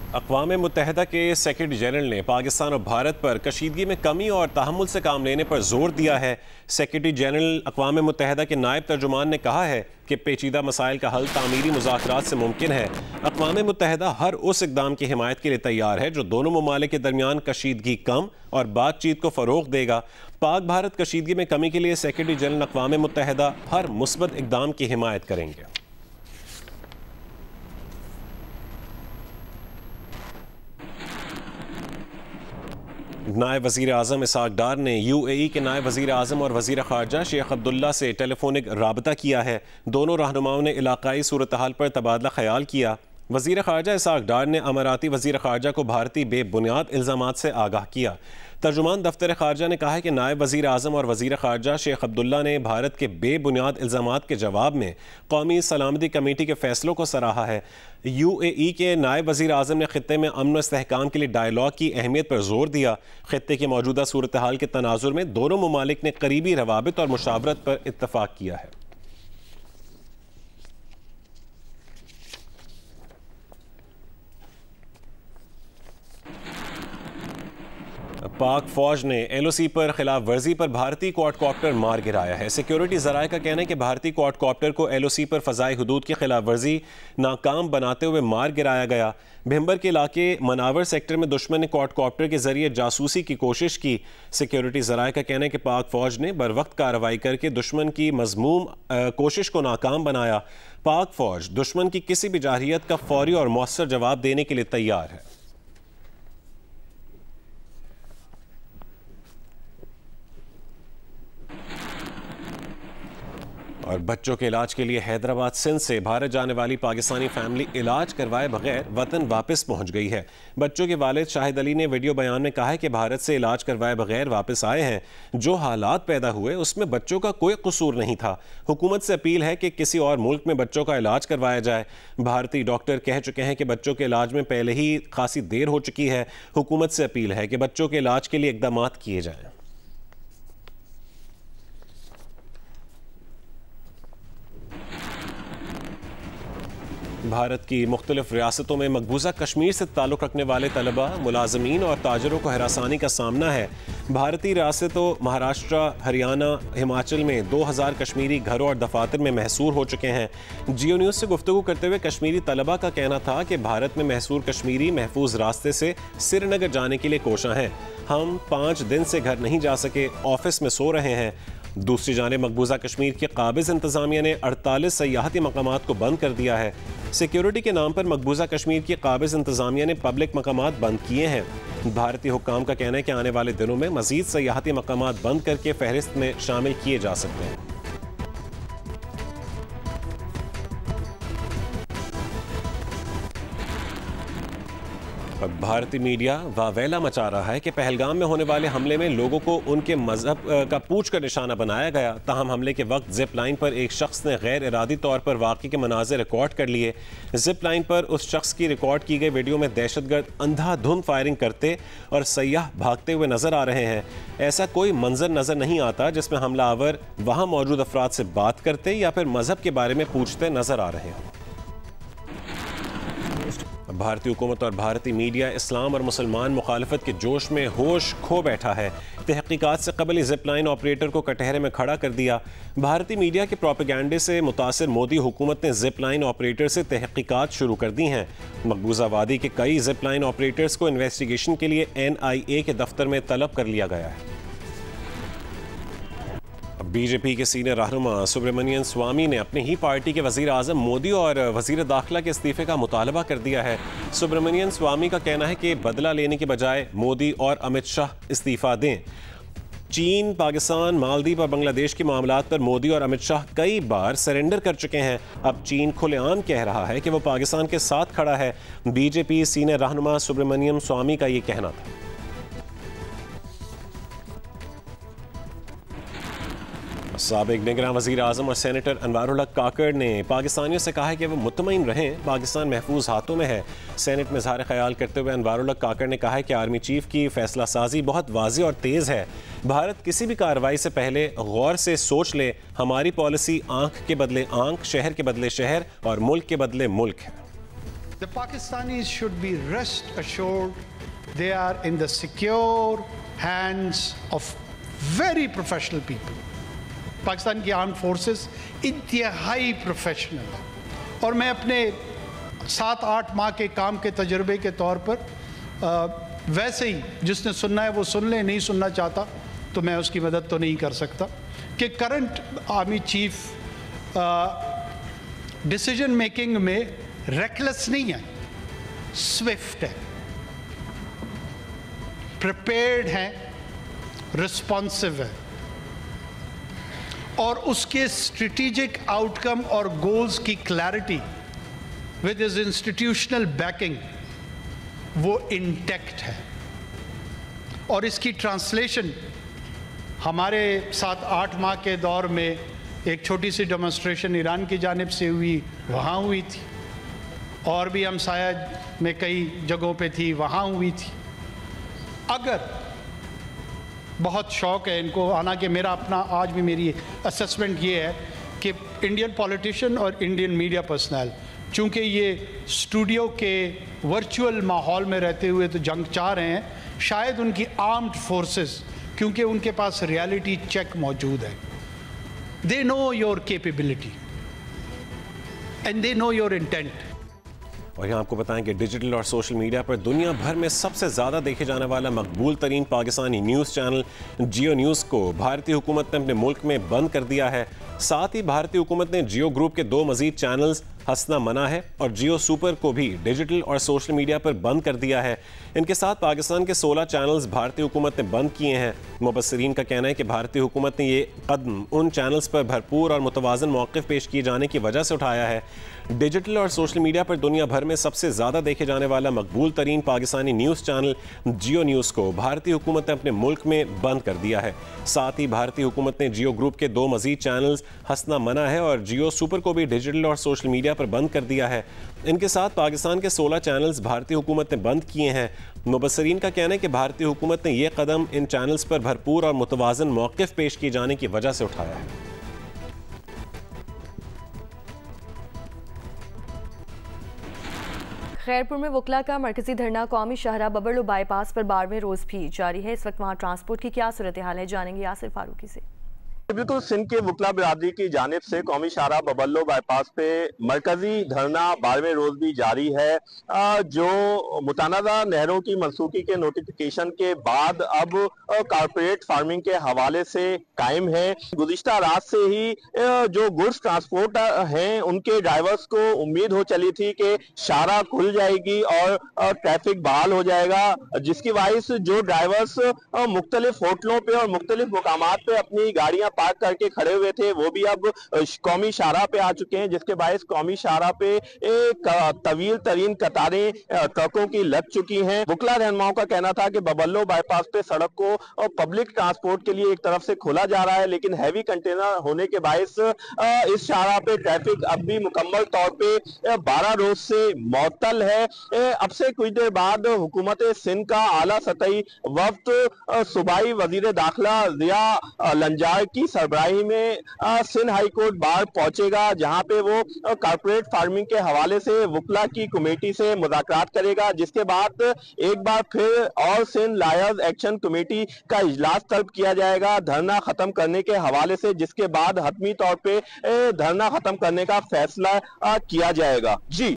अक़वाम मुत्तहिदा के secretary general ने पाकिस्तान और भारत पर कशीदगी में कमी और तहम्मुल से काम लेने पर जोर दिया है। सेक्रेटरी जनरल अक़वाम मुत्तहिदा के नायब तर्जुमान ने कहा है कि पेचीदा मसाइल का हल तामीरी मुज़ाकरात से मुमकिन है। अक़वाम मुत्तहिदा हर उस इक़दाम की हिमायत के लिए तैयार है जो दोनों ममालिक के दरमियान कशीदगी कम और बातचीत को फ़रोग़ देगा। पाक भारत कशीदगी में कमी के लिए सेक्रेटरी जनरल अक़वाम मुत्तहिदा हर मुस्बत इक़दाम की हिमायत करेंगे। नायब वज़ीर आज़म इसहाक़ डार ने UAE के नायब वज़ीर आज़म और वज़ीर ख़ारजा शेख अब्दुल्ला से टेलीफोनिक राबता किया है। दोनों रहनुमाओं ने इलाक़ाई सूरत हाल पर तबादला ख्याल किया। वज़ीर ख़ारजा इसहाक़ डार ने अमाराती वज़ीर ख़ारजा को भारतीय बेबुनियाद इल्ज़ामात से आगाह किया। तर्जुमान दफ्तर ख़ारजा ने कहा है कि नायब वज़ीर आज़म और वज़ीर ख़ारजा शेख अब्दुल्ला ने भारत के बेबुनियाद इल्ज़ामात के जवाब में कौमी सलामती कमेटी के फ़ैसलों को सराहा है। UAE के नायब वज़ीर आज़म ने ख़ित्ते में अमन व इस्तेहकाम के लिए डायलॉग की अहमियत पर जोर दिया। ख़ित्ते की मौजूदा सूरत हाल के तनाजुर में दोनों ममालिक ने करीबी रवाबित और मुशावरत पर इत्तफ़ाक़ किया है। पाक फौज ने LOC पर खिलाफ वर्जी पर भारतीय क्वाडकॉप्टर मार गिराया है। सिक्योरिटी ज़राए का कहना है कि भारतीय क्वाडकॉप्टर को LOC पर फ़ज़ाई हुदूद की खिलाफ वर्जी नाकाम बनाते हुए मार गिराया गया। भिम्बर के इलाके मनावर सेक्टर में दुश्मन ने क्वाडकॉप्टर के जरिए जासूसी की कोशिश की। सिक्योरिटी ज़राए का कहना है कि पाक फौज ने बर वक्त कार्रवाई करके दुश्मन की मज़मूम कोशिश को नाकाम बनाया। पाक फौज दुश्मन की किसी भी जारहियत का फौरी और मौसर जवाब देने के लिए तैयार है। और बच्चों के इलाज के लिए हैदराबाद सिंध से भारत जाने वाली पाकिस्तानी फैमिली इलाज करवाए बगैर वतन वापस पहुंच गई है। बच्चों के वालिद शाहिद अली ने वीडियो बयान में कहा है कि भारत से इलाज करवाए बगैर वापस आए हैं। जो हालात पैदा हुए उसमें बच्चों का कोई कसूर नहीं था। हुकूमत से अपील है कि किसी और मुल्क में बच्चों का इलाज करवाया जाए। भारतीय डॉक्टर कह चुके हैं कि बच्चों के इलाज में पहले ही खासी देर हो चुकी है। हुकूमत से अपील है कि बच्चों के इलाज के लिए इकदाम किए जाएं। भारत की मुख्तलिफ रियासतों में मकबूजा कश्मीर से ताल्लुक़ रखने वाले तलबा, मुलाजमीन और ताजरों को हरासानी का सामना है। भारतीय रियासतों महाराष्ट्र, हरियाणा, हिमाचल में 2000 कश्मीरी घरों और दफातर में महसूर हो चुके हैं। जियो न्यूज़ से गुफ्तगू करते हुए कश्मीरी तलबा का कहना था कि भारत में महसूर कश्मीरी महफूज रास्ते से श्रीनगर जाने के लिए कोशा हैं। हम 5 दिन से घर नहीं जा सके, ऑफिस में सो रहे हैं। दूसरी जानिब मकबूजा कश्मीर की काबिज इंतज़ामिया ने 48 सयाहती मकामात को बंद कर दिया है। सिक्योरिटी के नाम पर मकबूजा कश्मीर की काबिज इंतज़ामिया ने पब्लिक मकामात बंद किए हैं। भारतीय हुक्काम का कहना है कि आने वाले दिनों में मज़ीद सयाहती मकामात बंद करके फहरिस्त में शामिल किए जा सकते हैं। भारतीय मीडिया वावेला मचा रहा है कि पहलगाम में होने वाले हमले में लोगों को उनके मजहब का पूछ कर निशाना बनाया गया। ताहम हमले के वक्त जिप लाइन पर एक शख्स ने गैर इरादी तौर पर वाक़े के मनाज़िर रिकॉर्ड कर लिए। जिप लाइन पर उस शख्स की रिकॉर्ड की गई वीडियो में दहशतगर्द अंधाधुंध फायरिंग करते और सयाह भागते हुए नजर आ रहे हैं। ऐसा कोई मंजर नजर नहीं आता जिसमें हमलावर वहाँ मौजूद अफराद से बात करते या फिर मजहब के बारे में पूछते नजर आ रहे हैं। भारतीय हुकूमत और भारतीय मीडिया इस्लाम और मुसलमान मुखालफत के जोश में होश खो बैठा है। तहकीकात से कबल जिप लाइन ऑपरेटर को कटहरे में खड़ा कर दिया। भारतीय मीडिया के प्रोपेगेंडे से मुतासिर मोदी हुकूमत ने जिप लाइन ऑपरेटर से तहकीकात शुरू कर दी हैं। मकबूजा वादी के कई जिप लाइन ऑपरेटर्स को इन्वेस्टिगेशन के लिए NIA के दफ्तर में तलब कर लिया गया है। BJP के सीनियर रहनुमा सुब्रमनियन स्वामी ने अपनी ही पार्टी के वज़ीर आज़म मोदी और वज़ीर दाखिला के इस्तीफ़े का मुतालबा कर दिया है। सुब्रमनियन स्वामी का कहना है कि बदला लेने के बजाय मोदी और अमित शाह इस्तीफ़ा दें। चीन, पाकिस्तान, मालदीव और बांग्लादेश के मामलात पर मोदी और अमित शाह कई बार सरेंडर कर चुके हैं। अब चीन खुलेआम कह रहा है कि वो पाकिस्तान के साथ खड़ा है। BJP सीनियर रहनुमा सुब्रमनियन स्वामी का ये कहना था। साबिक निगरान वज़ीर आज़म और सेनेटर अनवारुल हक काकड़ ने पाकिस्तानियों से कहा है कि वो मुतमईन रहें, पाकिस्तान महफूज हाथों में है। सेनेट में इज़हार ख्याल करते हुए अनवारुल हक काकड़ ने कहा है कि आर्मी चीफ की फैसला साजी बहुत वाज़ेह और तेज़ है। भारत किसी भी कार्रवाई से पहले गौर से सोच ले। हमारी पॉलिसी आंख के बदले आंख, शहर के बदले शहर और मुल्क के बदले मुल्क है। The Pakistanis should be rest assured they are in the secure hands of very professional people. Pakistan की आर्म्ड फोर्सेस इंतहाई प्रोफेशनल है और मैं अपने 7-8 माह के काम के तजर्बे के तौर पर वैसे ही जिसने सुनना है वो सुन ले, नहीं सुनना चाहता तो मैं उसकी मदद तो नहीं कर सकता कि current army chief decision making में रेकलेस नहीं है, स्विफ्ट है, प्रिपेयर्ड है, रिस्पॉन्सिव है और उसके स्ट्रेटेजिक आउटकम और गोल्स की clarity with his institutional banking वो इंटैक्ट है और इसकी ट्रांसलेशन हमारे 7-8 माह के दौर में एक छोटी सी डेमोन्स्ट्रेशन ईरान की जानिब से हुई, वहाँ हुई थी और भी हमसाया में कई जगहों पे थी, वहाँ हुई थी। अगर बहुत शौक है इनको, हालांकि मेरा अपना आज भी मेरी असेसमेंट ये है कि इंडियन पॉलिटिशियन और इंडियन मीडिया पर्सनल चूँकि ये स्टूडियो के वर्चुअल माहौल में रहते हुए तो जंग चाह रहे हैं, शायद उनकी आर्म्ड फोर्सेस क्योंकि उनके पास रियलिटी चेक मौजूद है, they know your capability and they know your intent. और यहाँ आपको बताएं कि डिजिटल और सोशल मीडिया पर दुनिया भर में सबसे ज़्यादा देखे जाने वाला मकबूल तरीन पाकिस्तानी न्यूज़ चैनल जियो न्यूज़ को भारतीय हुकूमत ने अपने मुल्क में बंद कर दिया है। साथ ही भारतीय हुकूमत ने जियो ग्रुप के 2 मजीद चैनल्स हंसना मना है और जियो सुपर को भी डिजिटल और सोशल मीडिया पर बंद कर दिया है। इनके साथ पाकिस्तान के 16 चैनल्स भारतीय हुकूमत ने बंद किए हैं। मुबस्सिरीन का कहना है कि भारतीय हुकूमत ने ये कदम उन चैनल्स पर भरपूर और मुतवाज़न मौक़िफ़ पेश किए जाने की वजह से उठाया है। डिजिटल और सोशल मीडिया पर दुनिया भर में सबसे ज़्यादा देखे जाने वाला मकबूल तरीन पाकिस्तानी न्यूज़ चैनल जियो न्यूज़ को भारतीय हुकूमत ने अपने मुल्क में बंद कर दिया है। साथ ही भारतीय हुकूमत ने जियो ग्रुप के 2 मजीद चैनल्स हंसना मना है और जियो सुपर को भी डिजिटल और सोशल मीडिया पर बंद कर दिया है। इनके साथ पाकिस्तान के 16 चैनल्स भारतीय हुकूमत ने बंद किए हैं। मुबस्सिरीन का कहना है कि भारतीय हुकूमत ने यह कदम इन चैनल्स पर भरपूर और मुतवाज़न मौक़िफ़ पेश किए जाने की वजह से उठाया है। खैरपुर में वकला का मरकजी धरना कौमी शाहराह बबरलो बाईपास पर 12वें रोज भी जारी है। इस वक्त वहाँ ट्रांसपोर्ट की क्या सूरत हाल है, जानेंगे यासिर फारूकी से। बिल्कुल, सिंध के वकला बिरादरी की जानिब से कौमी शाहराह बबरलो बाईपास पे मरकजी धरना 12वें रोज भी जारी है। जो मुतनाज़ा नहरों की मनसूखी के नोटिफिकेशन के बाद अब कारपोरेट फार्मिंग के हवाले से कायम है। गुज़िश्ता रात से ही जो गुड्स ट्रांसपोर्ट हैं उनके ड्राइवर्स को उम्मीद हो चली थी कि शाहराह खुल जाएगी और ट्रैफिक बहाल हो जाएगा, जिसकी वजह से जो ड्राइवर्स मुख्तलिफ होटलों पे और मुख्तलिफ मुकामात पे अपनी गाड़ियां पार्क करके खड़े हुए थे वो भी अब कौमी शाहराह पे आ चुके हैं, जिसके बायस कौमी शाहराह पे एक तवील तरीन कतारें ट्रकों की लग चुकी हैं। वकला रहनुमाओं का कहना था कि बबरलो बाईपास पे सड़क को पब्लिक ट्रांसपोर्ट के लिए एक तरफ से खोला जा रहा है, लेकिन हैवी कंटेनर होने के बायस इस शाहराह पे ट्रैफिक अब भी मुकम्मल तौर पे 12 रोज से मअतल है। अब से कुछ देर बाद हुकूमत सिंध का आला सतही वफ्द सूबाई वजीर दाखिला जिया लंजार की सरबराही में सिंध हाई कोर्ट बार पहुंचेगा, जहां पे वो कारपोरेट फार्मिंग के हवाले से वकला की कमेटी से मुज़ाकरात करेगा, जिसके बाद एक बार फिर और सिंध लायर्स एक्शन कमेटी का इजलास तलब किया जाएगा धरना खत्म करने के हवाले से, जिसके बाद हतमी तौर पे धरना खत्म करने का फैसला किया जाएगा। जी।